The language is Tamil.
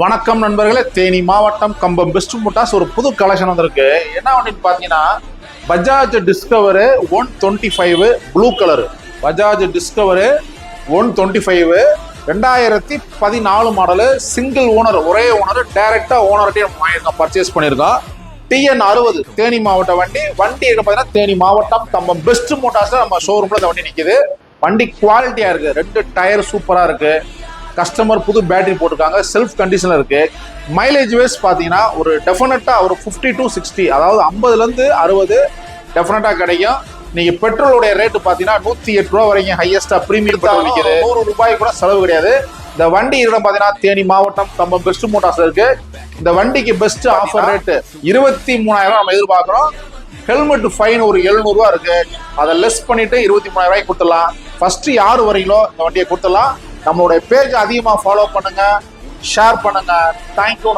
வணக்கம் நண்பர்களே, தேனி மாவட்டம் கம்பம் பெஸ்ட் மோட்டார்ஸ் ஒரு புது கலெக்ஷன் வந்திருக்கு. என்ன அப்படின்னு பார்த்தீங்கன்னா, Bajaj discover 125 blue colour. Bajaj discover 125 2014 model, single owner, ஒரே ஓனர், டைரக்டா ஓனர்கிட்டே வாங்கியிருக்கோம், பர்ச்சேஸ் பண்ணியிருக்கோம். TN60 தேனி மாவட்ட வண்டி பார்த்தீங்கன்னா தேனி மாவட்டம் கம்பம் பெஸ்ட் மோட்டார்ஸ்ல நம்ம ஷோரூம்ல இந்த வண்டி நிற்குது. வண்டி குவாலிட்டியா இருக்கு, 2 டயர் சூப்பரா இருக்கு. கஸ்டமர் புது பேட்டரி போட்டிருக்காங்க, செல்ஃப் கண்டிஷன்ல இருக்கு. மைலேஜ் வைஸ் பார்த்தீங்கன்னா ஒரு டெஃபினட்டா ஒரு 50 to 60, அதாவது 50லேருந்து 60 டெஃபினட்டா கிடைக்கும். நீங்க பெட்ரோலுடைய ரேட்டு பார்த்தீங்கன்னா 108 ரூபா வரைக்கும் ஹையஸ்டா பிரீமியம் பெட்ரோல் விற்கிறது. 100 ரூபாய் கூட செலவு கிடையாது. இந்த வண்டி இடம் பார்த்தீங்கன்னா தேனி மாவட்டம் கம்பம் பெஸ்ட் மோட்டார்ஸ் இருக்கு. இந்த வண்டிக்கு பெஸ்ட் ஆஃபர் ரேட்டு 23,000 நம்ம எதிர்பார்க்கிறோம். ஹெல்மெட் ஃபைன் ஒரு 700 ரூபா இருக்கு, அதை லெஸ் பண்ணிட்டு 23,000 ரூபாய்க்கு கொடுத்துடலாம். ஃபர்ஸ்ட் யார் வரீங்களோ இந்த வண்டியை கொடுத்துடலாம். நம்மளுடைய பேஜ் அதிகமாக ஃபாலோ பண்ணுங்க, ஷேர் பண்ணுங்க. தேங்க்யூ.